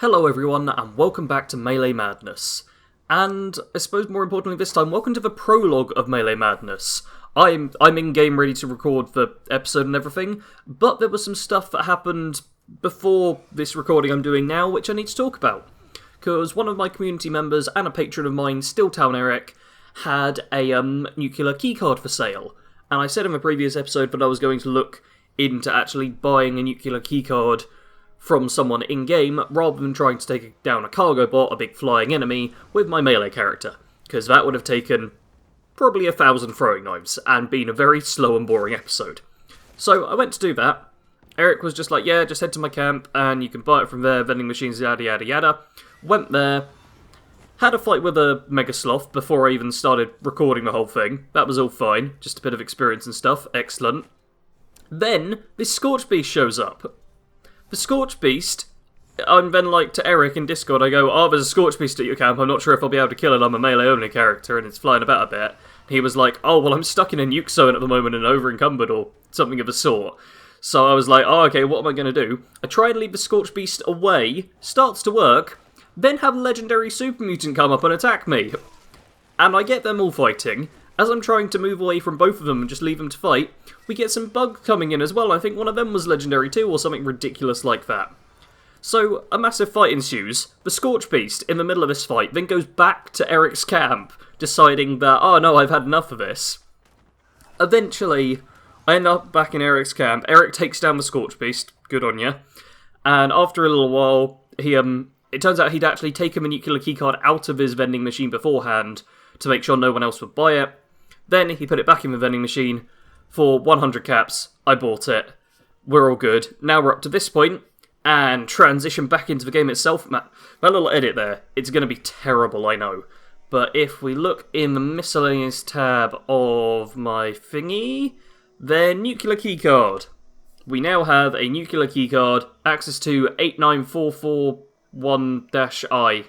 Hello everyone, and welcome back to Melee Madness. And I suppose more importantly this time, welcome to the prologue of Melee Madness. I'm in-game ready to record the episode and everything, but there was some stuff that happened before this recording I'm doing now, which I need to talk about. Because one of my community members and a patron of mine, Stilltown Eric, had a nuclear keycard for sale. And I said in the previous episode that I was going to look into actually buying a nuclear keycard from someone in-game, rather than trying to take down a cargo bot, a big flying enemy, with my melee character. Because that would have taken probably 1,000 throwing knives, and been a very slow and boring episode. So I went to do that. Eric was just like, yeah, just head to my camp, and you can buy it from there, vending machines, yada yada yada. Went there, had a fight with a Mega Sloth before I even started recording the whole thing. That was all fine, just a bit of experience and stuff, excellent. Then, this Scorch Beast shows up. The Scorch Beast, I'm then like to Eric in Discord, I go, oh, there's a Scorch Beast at your camp, I'm not sure if I'll be able to kill it, I'm a melee only character and it's flying about a bit. He was like, oh, well I'm stuck in a nuke zone at the moment and over encumbered or something of the sort. So I was like, oh, okay, what am I going to do? I try to leave the Scorch Beast away, starts to work, then have Legendary Super Mutant come up and attack me. And I get them all fighting. As I'm trying to move away from both of them and just leave them to fight, we get some bugs coming in as well. I think one of them was legendary too, or something ridiculous like that. So, a massive fight ensues. The Scorch Beast, in the middle of this fight, then goes back to Eric's camp, deciding that, oh no, I've had enough of this. Eventually, I end up back in Eric's camp. Eric takes down the Scorch Beast, good on ya. And after a little while, it turns out he'd actually taken the nuclear keycard out of his vending machine beforehand to make sure no one else would buy it. Then he put it back in the vending machine for 100 caps. I bought it. We're all good. Now we're up to this point and transition back into the game itself. That little edit there, it's going to be terrible, I know. But if we look in the miscellaneous tab of my thingy, then nuclear keycard. We now have a nuclear keycard, access to 89441-I.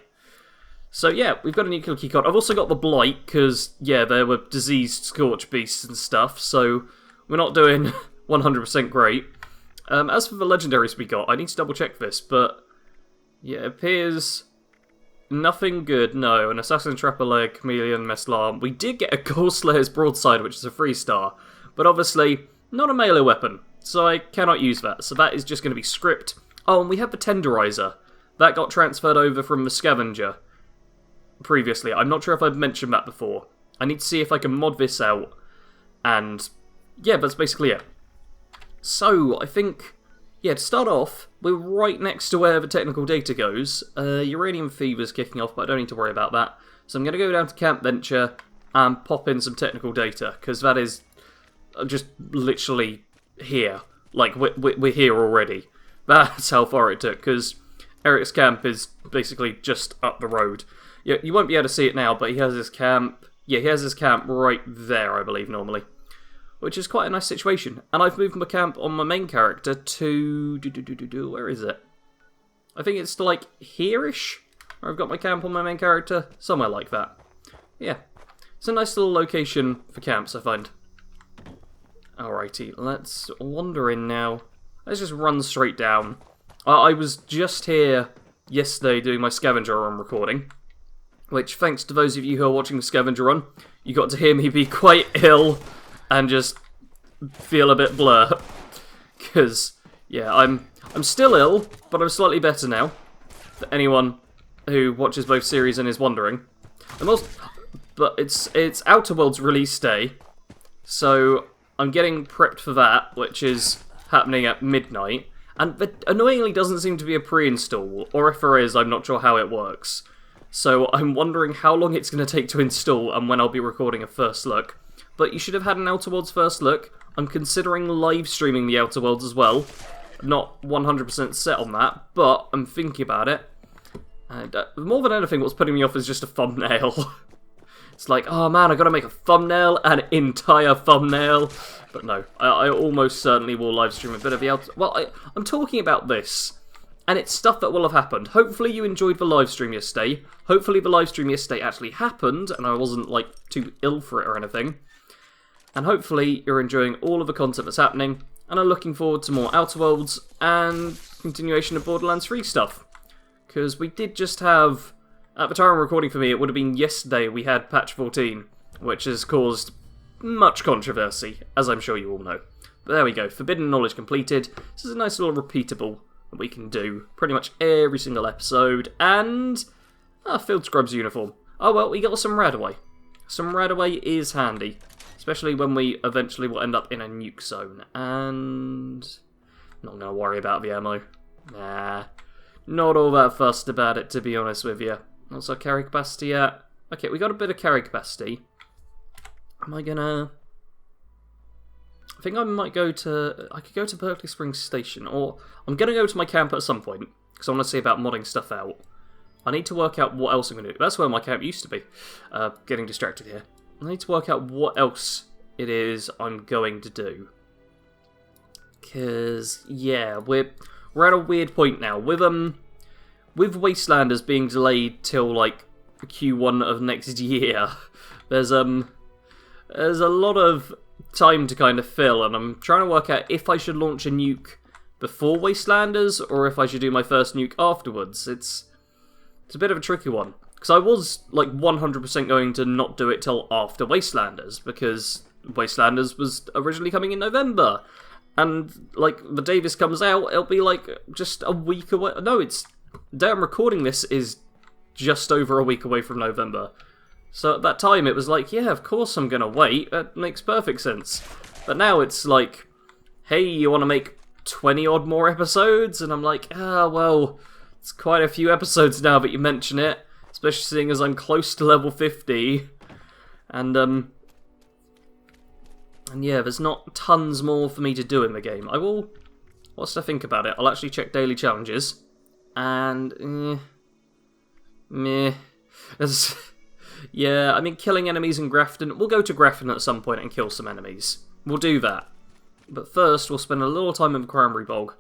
So yeah, we've got a nuclear keycard. I've also got the Blight, because, yeah, there were diseased Scorch Beasts and stuff, so we're not doing 100% great. As for the legendaries we got, I need to double check this, but yeah, it appears nothing good, no. An Assassin Trapper Leg, Chameleon, Meslar. We did get a Ghost Slayer's Broadside, which is a 3-star, but obviously not a melee weapon, so I cannot use that, so that is just going to be script. Oh, and we have the Tenderizer. That got transferred over from the Scavenger previously. I'm not sure if I've mentioned that before. I need to see if I can mod this out. And yeah, that's basically it. So, I think, yeah, to start off, we're right next to where the technical data goes. Uranium Fever's kicking off, but I don't need to worry about that. So I'm going to go down to Camp Venture and pop in some technical data, because that is just literally here. Like, we're here already. That's how far it took, because Eric's camp is basically just up the road. Yeah, you won't be able to see it now, but he has his camp. Yeah, he has his camp right there, I believe, normally. Which is quite a nice situation. And I've moved my camp on my main character to... Where is it? I think it's like here-ish. Where I've got my camp on my main character. Somewhere like that. Yeah. It's a nice little location for camps, I find. Alrighty, let's wander in now. Let's just run straight down. I was just here yesterday doing my Scavenger Run recording. Which, thanks to those of you who are watching the Scavenger Run, you got to hear me be quite ill and just feel a bit blur. Because, yeah, I'm still ill, but I'm slightly better now. For anyone who watches both series and is wondering. But it's Outer Worlds release day, so I'm getting prepped for that, which is happening at midnight. And there annoyingly doesn't seem to be a pre-install, or if there is, I'm not sure how it works. So I'm wondering how long it's going to take to install and when I'll be recording a first look. But you should have had an Outer Worlds first look. I'm considering live streaming the Outer Worlds as well. I'm not 100% set on that, but I'm thinking about it. And more than anything, what's putting me off is just a thumbnail. It's like, oh man, I gotta make a thumbnail, an entire thumbnail. But no, I almost certainly will live stream a bit of the Outer... Well, I'm talking about this. And it's stuff that will have happened. Hopefully you enjoyed the live stream yesterday. Hopefully the live stream yesterday actually happened, and I wasn't, like, too ill for it or anything. And hopefully you're enjoying all of the content that's happening, and are looking forward to more Outer Worlds and continuation of Borderlands 3 stuff. Because we did just have, at the time of recording for me, it would have been yesterday we had patch 14, which has caused much controversy, as I'm sure you all know. But there we go, Forbidden Knowledge completed. This is a nice little repeatable that we can do pretty much every single episode. And, Field Scrub's uniform. Oh well, we got some Radaway. Some Radaway is handy, especially when we eventually will end up in a nuke zone. And not going to worry about the ammo. Nah, not all that fussed about it, to be honest with you. What's our carry capacity at? Okay, we got a bit of carry capacity. Am I gonna... I think I might go to... I could go to Berkeley Springs Station, or I'm gonna go to my camp at some point, because I want to see about modding stuff out. I need to work out what else I'm gonna do. That's where my camp used to be. Getting distracted here. I need to work out what else it is I'm going to do. Because, yeah, we're at a weird point now. With Wastelanders being delayed till, like, Q1 of next year, there's a lot of time to kind of fill, and I'm trying to work out if I should launch a nuke before Wastelanders, or if I should do my first nuke afterwards. It's a bit of a tricky one. Because I was, like, 100% going to not do it till after Wastelanders, because Wastelanders was originally coming in November. And, like, the day this comes out, it'll be, like, just a week away. No, the day I'm recording this is just over a week away from November. So at that time, it was like, yeah, of course I'm gonna wait. That makes perfect sense. But now it's like, hey, you want to make 20-odd more episodes? And I'm like, well, it's quite a few episodes now that you mention it. Especially seeing as I'm close to level 50. And yeah, there's not tons more for me to do in the game. I will, whilst I think about it, I'll actually check daily challenges. And, meh. Yeah, I mean, killing enemies in Grafton. We'll go to Grafton at some point and kill some enemies. We'll do that. But first, we'll spend a little time in the Cranberry Bog,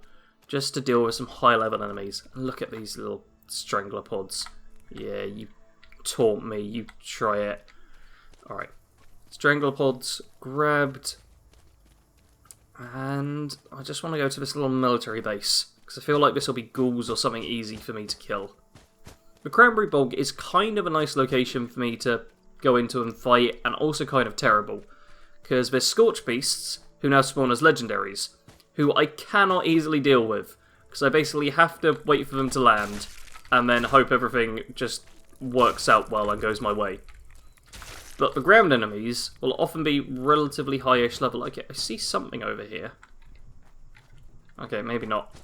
just to deal with some high-level enemies. And look at these little strangler pods. Yeah, you taunt me, you try it. Alright. Strangler pods grabbed. And I just want to go to this little military base, because I feel like this will be ghouls or something easy for me to kill. The Cranberry Bog is kind of a nice location for me to go into and fight, and also kind of terrible. Because there's Scorch Beasts, who now spawn as legendaries, who I cannot easily deal with, because I basically have to wait for them to land, and then hope everything just works out well and goes my way. But the ground enemies will often be relatively high-ish level. Okay, I see something over here. Okay, maybe not.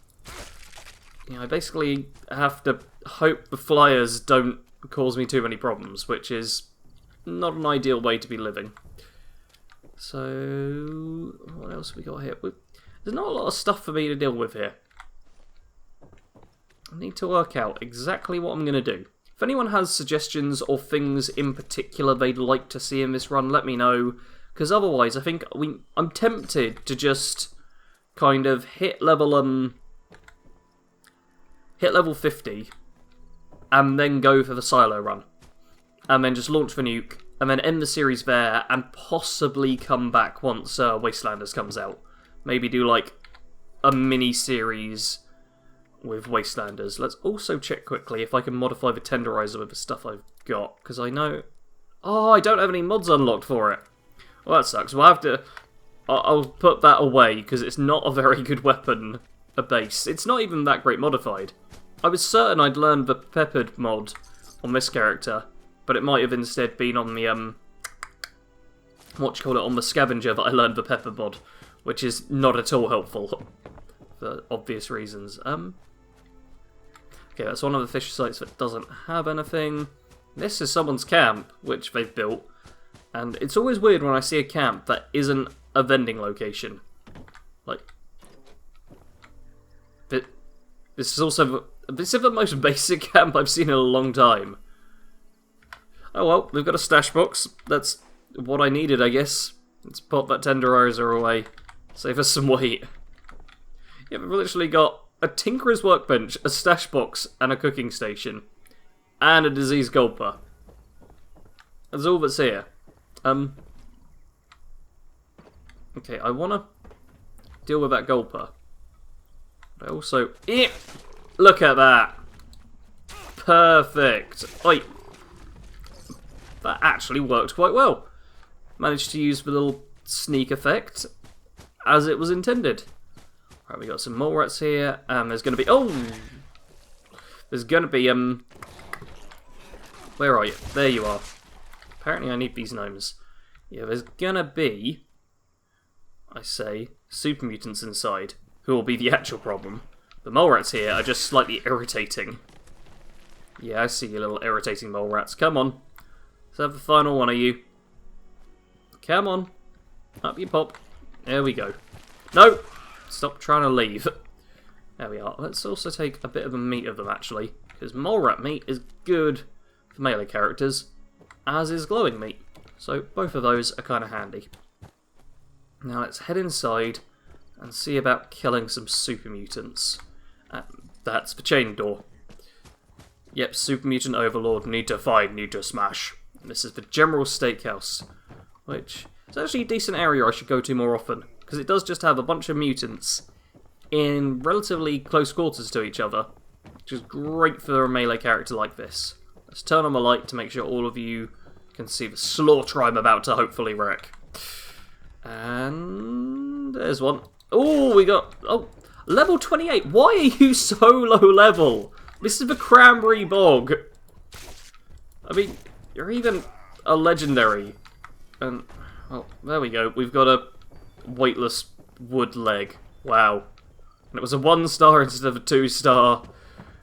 Yeah, I basically have to hope the flyers don't cause me too many problems, which is not an ideal way to be living. So, what else have we got here? There's not a lot of stuff for me to deal with here. I need to work out exactly what I'm going to do. If anyone has suggestions or things in particular they'd like to see in this run, let me know. Because otherwise, I think I'm tempted to just kind of hit level 50 and then go for the silo run. And then just launch the nuke, and then end the series there, and possibly come back once Wastelanders comes out. Maybe do like a mini-series with Wastelanders. Let's also check quickly if I can modify the tenderizer with the stuff I've got, because I know... Oh, I don't have any mods unlocked for it. Well, that sucks. We'll have to... I'll put that away, because it's not a very good weapon, a base. It's not even that great modified. I was certain I'd learned the Peppered mod on this character, but it might have instead been on the, on the Scavenger that I learned the Pepper mod, which is not at all helpful, for obvious reasons. Okay, that's one of the fish sites that doesn't have anything. This is someone's camp, which they've built, and it's always weird when I see a camp that isn't a vending location. Like, this is also... This is the most basic camp I've seen in a long time. Oh well, we've got a stash box. That's what I needed, I guess. Let's pop that tenderizer away. Save us some weight. Yeah, we've literally got a tinkerer's workbench, a stash box, and a cooking station. And a disease gulper. That's all that's here. Okay, I want to deal with that gulper. But I also... Look at that! Perfect. Oi. That actually worked quite well. Managed to use the little sneak effect as it was intended. Right, we got some mole rats here, and there's going to be... Oh! There's going to be, Where are you? There you are. Apparently I need these gnomes. Yeah, there's going to be, I say, super mutants inside, who will be the actual problem. The mole rats here are just slightly irritating. Yeah, I see you little irritating mole rats. Come on. Let's have the final one of you. Come on. Up you pop. There we go. No! Stop trying to leave. There we are. Let's also take a bit of the meat of them, actually. Because mole rat meat is good for melee characters, as is glowing meat. So both of those are kind of handy. Now let's head inside and see about killing some super mutants. That's the chain door. Yep, super mutant overlord, need to find, need to smash. And this is the general steakhouse, which is actually a decent area I should go to more often, because it does just have a bunch of mutants in relatively close quarters to each other, which is great for a melee character like this. Let's turn on my light to make sure all of you can see the slaughter I'm about to hopefully wreck. And there's one. Oh, we got... Oh, level 28. Why are you so low level? This is the Cranberry Bog. I mean, you're even a legendary. And, well, there we go. We've got a weightless wood leg. Wow. And it was a 1-star instead of a 2-star.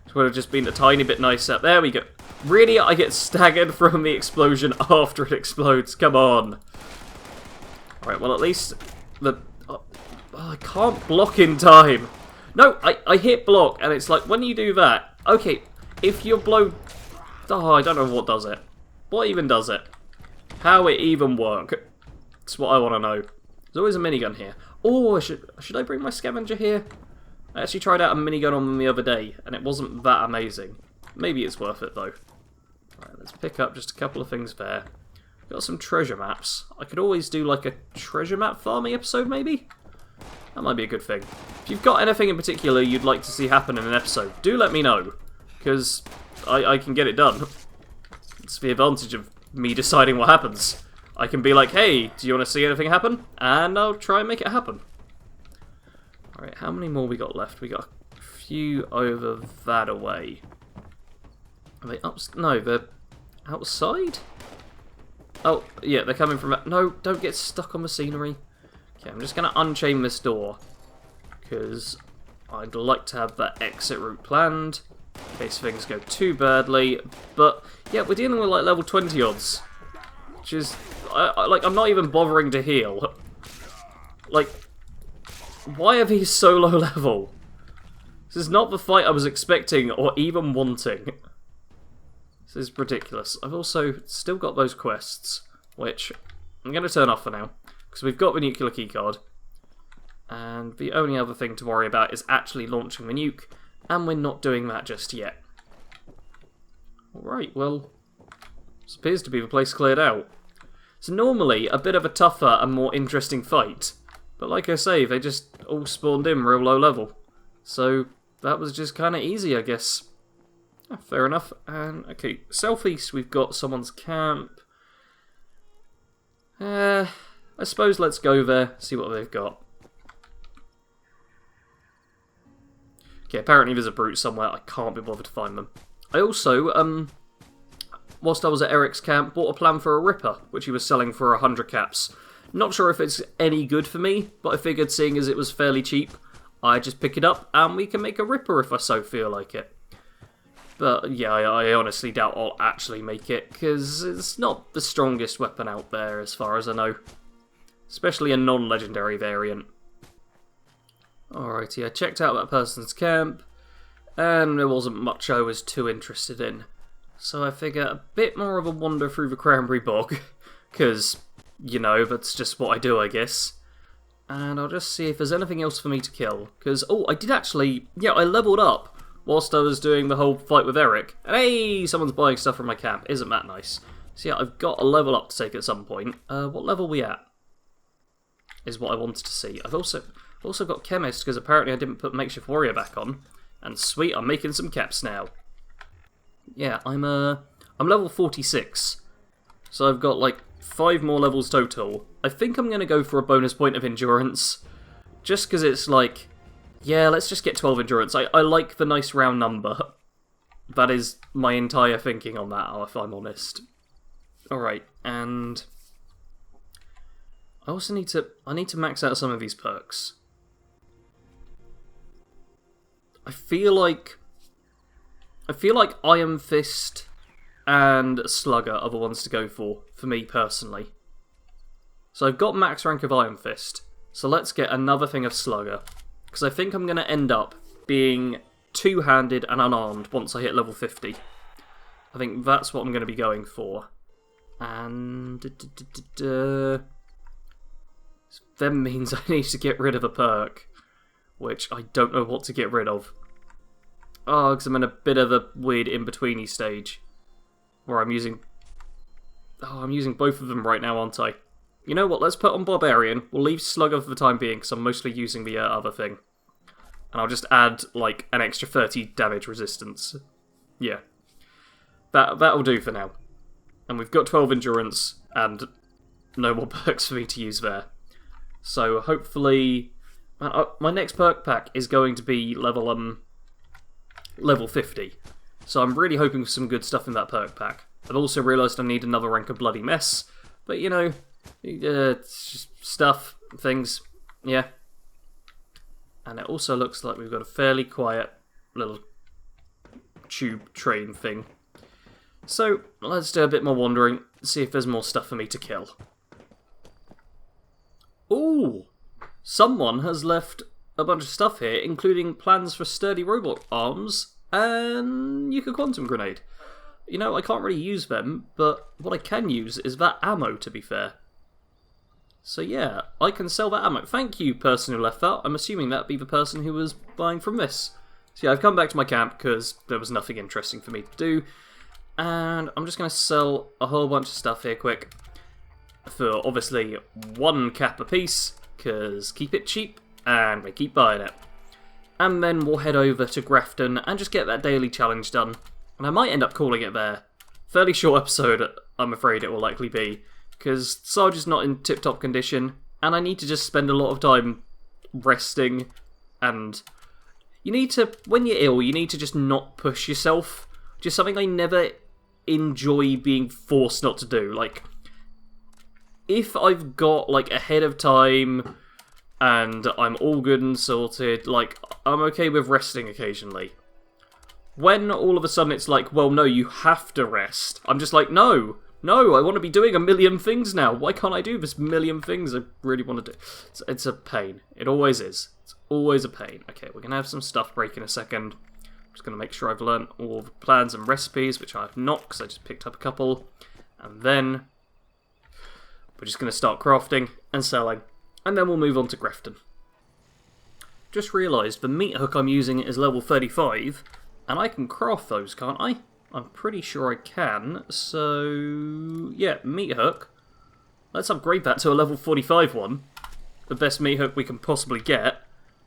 Which would have just been a tiny bit nicer. There we go. Really, I get staggered from the explosion after it explodes. Come on. Alright, well at least the... Oh, I can't block in time. No, I hit block and it's like, when you do that... Okay, if you blow... Oh, I don't know what does it. What even does it? How it even work? That's what I want to know. There's always a minigun here. Oh, should I bring my scavenger here? I actually tried out a minigun on them the other day, and it wasn't that amazing. Maybe it's worth it, though. Alright, let's pick up just a couple of things there. Got some treasure maps. I could always do, like, a treasure map farming episode, maybe? That might be a good thing. If you've got anything in particular you'd like to see happen in an episode, do let me know. Because I can get it done. It's the advantage of me deciding what happens. I can be like, hey, do you want to see anything happen? And I'll try and make it happen. Alright, how many more we got left? We got a few over that away. Are they up? No, they're outside? Oh, yeah, they're coming from... No, don't get stuck on the scenery. Okay, I'm just going to unchain this door. Because I'd like to have that exit route planned. In case things go too badly. But, yeah, we're dealing with, like, level 20 odds. Which is... I'm not even bothering to heal. Like... Why are these so low level? This is not the fight I was expecting or even wanting. This is ridiculous. I've also still got those quests, which I'm going to turn off for now, because we've got the nuclear keycard, and the only other thing to worry about is actually launching the nuke, and we're not doing that just yet. Alright, well, this appears to be the place cleared out. It's normally a bit of a tougher and more interesting fight, but like I say, they just all spawned in real low level. So that was just kind of easy, I guess. Fair enough. And okay, southeast we've got someone's camp. I suppose let's go there, see what they've got. Okay, apparently there's a brute somewhere. I can't be bothered to find them. I also, whilst I was at Eric's camp, bought a plan for a Ripper, which he was selling for 100 caps. Not sure if it's any good for me, but I figured seeing as it was fairly cheap, I'd just pick it up and we can make a Ripper if I so feel like it. But yeah, I honestly doubt I'll actually make it, because it's not the strongest weapon out there as far as I know. Especially a non-legendary variant. Alrighty, I checked out that person's camp, and there wasn't much I was too interested in. So I figure a bit more of a wander through the Cranberry Bog, because... You know, that's just what I do, I guess. And I'll just see if there's anything else for me to kill. Because, oh, I did actually... Yeah, I leveled up whilst I was doing the whole fight with Eric. And hey, someone's buying stuff from my camp. Isn't that nice? So yeah, I've got a level up to take at some point. What level are we at? Is what I wanted to see. I've also got Chemist, because apparently I didn't put Makeshift Warrior back on. And sweet, I'm making some caps now. Yeah, I'm level 46. So I've got like 5 more levels total. I think I'm going to go for a bonus point of endurance. Just because it's like, yeah, let's just get 12 endurance. I like the nice round number. That is my entire thinking on that, if I'm honest. Alright, and I also need to max out some of these perks. I feel like Iron Fist and Slugger are the ones to go for me personally. So I've got max rank of Iron Fist, so let's get another thing of Slugger, because I think I'm going to end up being two-handed and unarmed once I hit level 50. I think that's what I'm going to be going for. And that means I need to get rid of a perk, which I don't know what to get rid of. Oh, because I'm in a bit of a weird in-betweeny stage, where I'm using both of them right now, aren't I? You know what, let's put on Barbarian. We'll leave Slugger for the time being, because I'm mostly using the other thing. And I'll just add, like, an extra 30 damage resistance. Yeah. That'll do for now. And we've got 12 endurance, and no more perks for me to use there. So, hopefully... my next perk pack is going to be level 50. So I'm really hoping for some good stuff in that perk pack. I've also realised I need another rank of Bloody Mess. But, you know, it's just stuff, things, yeah. And it also looks like we've got a fairly quiet little tube train thing. So, let's do a bit more wandering, see if there's more stuff for me to kill. Ooh! Someone has left a bunch of stuff here, including plans for sturdy robot arms and Nuka Quantum Grenade. You know, I can't really use them, but what I can use is that ammo, to be fair. So yeah, I can sell that ammo. Thank you, person who left that. I'm assuming that'd be the person who was buying from this. So yeah, I've come back to my camp because there was nothing interesting for me to do. And I'm just going to sell a whole bunch of stuff here quick. For, obviously, 1 cap a piece, because keep it cheap, and we keep buying it. And then we'll head over to Grafton and just get that daily challenge done. And I might end up calling it there. Fairly short episode, I'm afraid it will likely be, because Sarge is not in tip-top condition, and I need to just spend a lot of time resting, and you need to, when you're ill, you need to just not push yourself. Just something I never enjoy being forced not to do. Like, if I've got, like, ahead of time, and I'm all good and sorted, like, I'm okay with resting occasionally. When all of a sudden it's like, well, no, you have to rest, I'm just like, no, I want to be doing a million things now. Why can't I do this million things I really want to do? It's a pain. It always is. It's always a pain. Okay, we're going to have some stuff break in a second. I'm just going to make sure I've learnt all the plans and recipes, which I have not, because I just picked up a couple. And then we're just going to start crafting and selling. And then we'll move on to Grafton. Just realised the meat hook I'm using is level 35, and I can craft those, can't I? I'm pretty sure I can. So, yeah, meat hook. Let's upgrade that to a level 45 one. The best meat hook we can possibly get.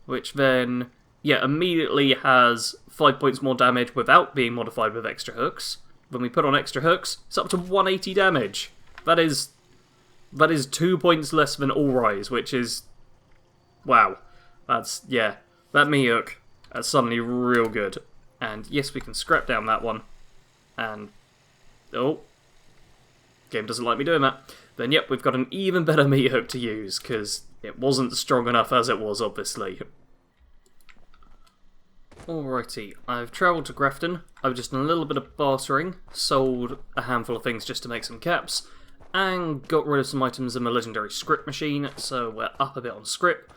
Which then, yeah, immediately has 5 points more damage without being modified with extra hooks. When we put on extra hooks, it's up to 180 damage. That is 2 points less than All Rise, which is... wow. That's, yeah, that meat hook, that's suddenly real good. And yes, we can scrap down that one. And, oh, game doesn't like me doing that. Then yep, we've got an even better meat hook to use, because it wasn't strong enough as it was, obviously. Alrighty, I've travelled to Grafton. I've just done a little bit of bartering, sold a handful of things just to make some caps, and got rid of some items in the legendary script machine, so we're up a bit on script.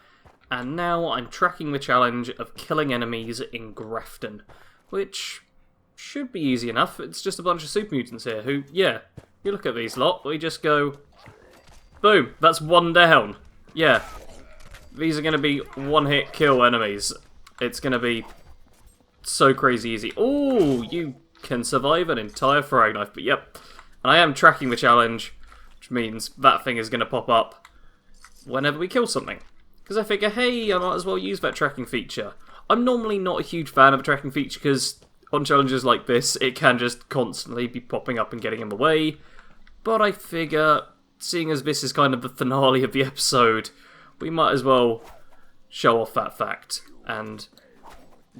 And now I'm tracking the challenge of killing enemies in Grafton, which should be easy enough. It's just a bunch of super mutants here who, yeah, you look at these lot, we just go, boom, that's one down. Yeah, these are going to be one-hit kill enemies. It's going to be so crazy easy. Ooh, you can survive an entire throwing knife, but yep. And I am tracking the challenge, which means that thing is going to pop up whenever we kill something. Because I figure, hey, I might as well use that tracking feature. I'm normally not a huge fan of a tracking feature because on challenges like this, it can just constantly be popping up and getting in the way. But I figure, seeing as this is kind of the finale of the episode, we might as well show off that fact. And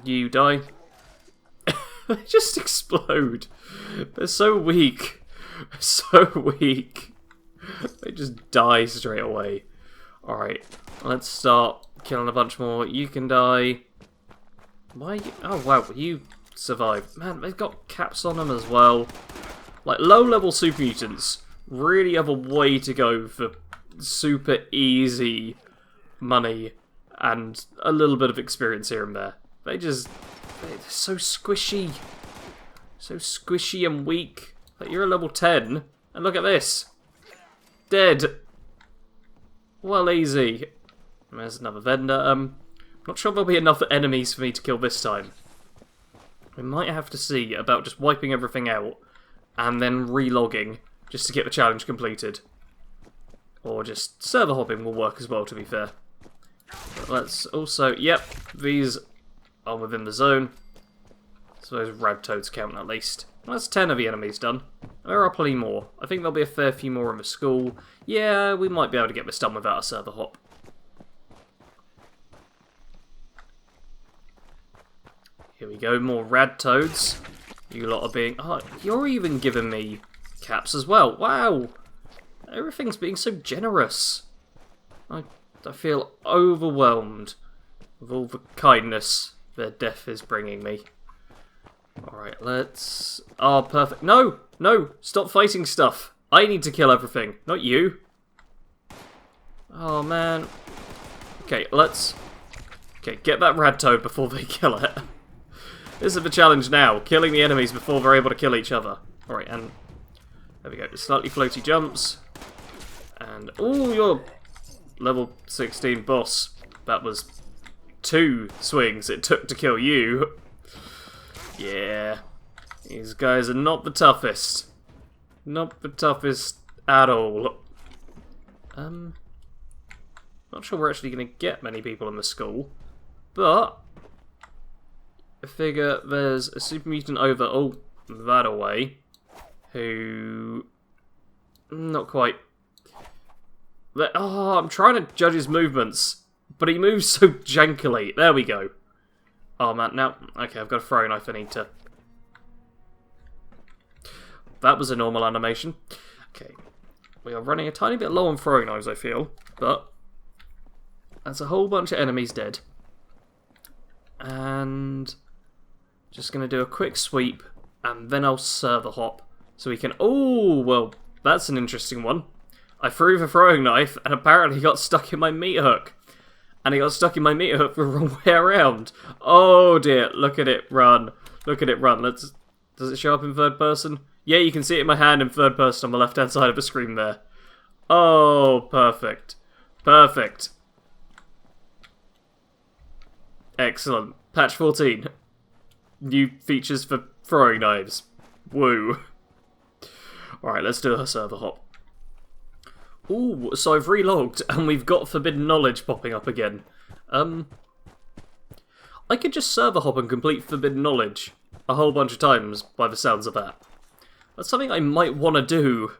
you die. They just explode. They're so weak. So weak. They just die straight away. Alright, let's start killing a bunch more. You can die. Why? Oh wow, you survived. Man, they've got caps on them as well. Like, low-level super mutants really have a way to go for super easy money and a little bit of experience here and there. They're so squishy. So squishy and weak. Like, you're a level 10, and look at this. Dead. Well, easy. There's another vendor. Not sure there'll be enough enemies for me to kill this time. We might have to see about just wiping everything out and then relogging just to get the challenge completed. Or just server hopping will work as well, to be fair. But let's also... Yep, these are within the zone. So those rad toads count at least. Well, that's 10 of the enemies done. There are plenty more. I think there'll be a fair few more in the school. Yeah, we might be able to get this done without a server hop. Here we go, more rad toads. You lot are being... Oh, you're even giving me caps as well. Wow! Everything's being so generous. I feel overwhelmed with all the kindness their death is bringing me. Alright, let's... Oh, perfect. No! No! Stop fighting stuff! I need to kill everything, not you. Oh, man. Okay, let's... Okay, get that rad toad before they kill it. This is the challenge now, killing the enemies before they're able to kill each other. Alright, and there we go, slightly floaty jumps. And, ooh, you're level 16 boss. That was 2 swings it took to kill you. Yeah, these guys are not the toughest. Not the toughest at all. Not sure we're actually going to get many people in the school, but I figure there's a super mutant over, oh, that away, who, not quite, oh, I'm trying to judge his movements, but he moves so jankily. There we go. Oh man, now, okay, I've got a throwing knife I need to... That was a normal animation. Okay, we are running a tiny bit low on throwing knives, I feel, but that's a whole bunch of enemies dead. And just going to do a quick sweep, and then I'll server hop, so we can... Oh, well, that's an interesting one. I threw the throwing knife, and apparently got stuck in my meat hook. And he got stuck in my meat hook the wrong way around. Oh dear, look at it run. Look at it run. Let's... Does it show up in third person? Yeah, you can see it in my hand in third person on the left-hand side of the screen there. Oh, perfect. Perfect. Excellent. Patch 14. New features for throwing knives. Woo. Alright, let's do a server hop. Ooh, so I've relogged, and we've got Forbidden Knowledge popping up again. I could just server hop and complete Forbidden Knowledge a whole bunch of times, by the sounds of that. That's something I might want to do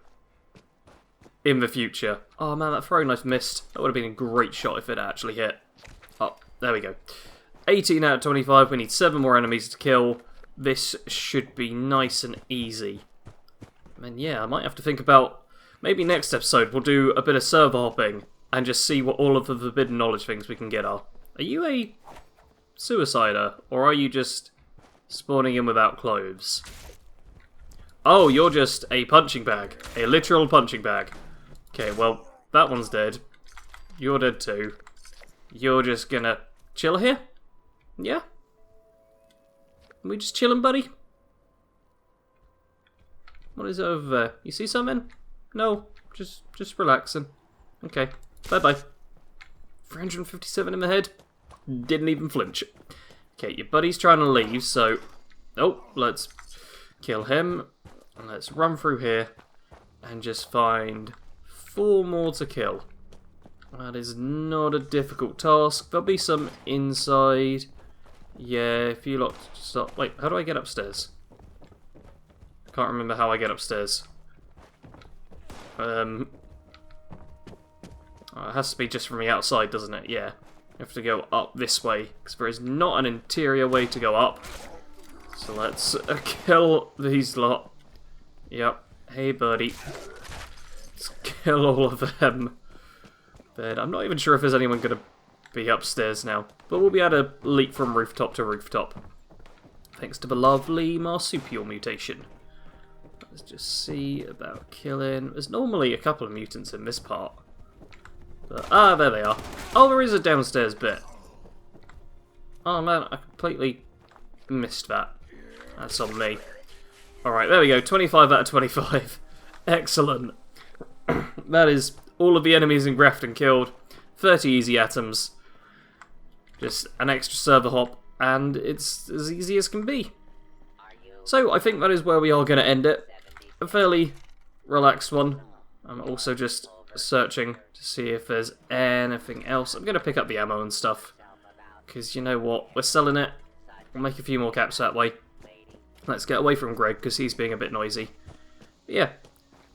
in the future. Oh man, that throwing knife missed. That would have been a great shot if it actually hit. Oh, there we go. 18 out of 25, we need 7 more enemies to kill. This should be nice and easy. And yeah, I might have to think about... Maybe next episode we'll do a bit of server hopping and just see what all of the Forbidden Knowledge things we can get are. Are you a suicider, or are you just spawning in without clothes? Oh, you're just a punching bag. A literal punching bag. Okay, well, that one's dead. You're dead too. You're just gonna chill here? Yeah? Are we just chilling, buddy? What is over there? You see something? No, just relaxing. Okay, bye-bye. 357 in the head. Didn't even flinch. Okay, your buddy's trying to leave, so... Oh, let's kill him. And let's run through here and just find 4 more to kill. That is not a difficult task. There'll be some inside. Yeah, if you lot stop... Wait, how do I get upstairs? I can't remember how I get upstairs. Oh, it has to be just from the outside, doesn't it? Yeah. You have to go up this way, because there is not an interior way to go up. So let's kill these lot. Yep. Hey, buddy. Let's kill all of them. But I'm not even sure if there's anyone going to be upstairs now. But we'll be able to leap from rooftop to rooftop. Thanks to the lovely marsupial mutation. Let's just see about killing... There's normally a couple of mutants in this part. But, there they are. Oh, there is a downstairs bit. Oh man, I completely missed that. That's on me. Alright, there we go. 25 out of 25. Excellent. That is all of the enemies in Grafton killed. 30 easy atoms. Just an extra server hop, and it's as easy as can be. So I think that is where we are going to end it. A fairly relaxed one. I'm also just searching to see if there's anything else. I'm going to pick up the ammo and stuff. Because you know what? We're selling it. We'll make a few more caps that way. Let's get away from Greg because he's being a bit noisy. But yeah,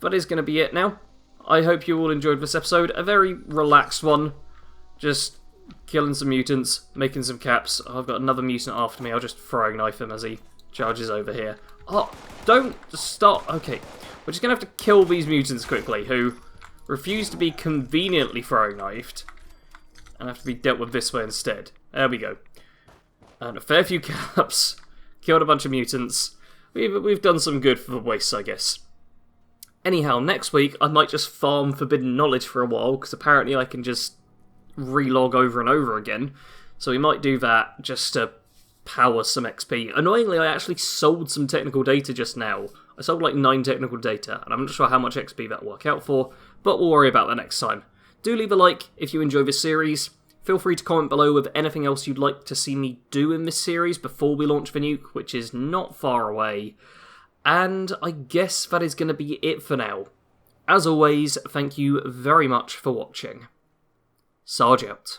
that is going to be it now. I hope you all enjoyed this episode. A very relaxed one. Just killing some mutants, making some caps. Oh, I've got another mutant after me. I'll just throwing knife him as he charges over here. Oh, don't stop. Okay, we're just going to have to kill these mutants quickly who refuse to be conveniently throwing knifed and have to be dealt with this way instead. There we go. And a fair few caps. Killed a bunch of mutants. We've done some good for the wastes, I guess. Anyhow, next week I might just farm Forbidden Knowledge for a while, because apparently I can just relog over and over again. So we might do that just to power some XP. Annoyingly, I actually sold some technical data just now. I sold like 9 technical data, and I'm not sure how much XP that'll work out for, but we'll worry about that next time. Do leave a like if you enjoy this series. Feel free to comment below with anything else you'd like to see me do in this series before we launch the nuke, which is not far away. And I guess that is going to be it for now. As always, thank you very much for watching. Sarge out.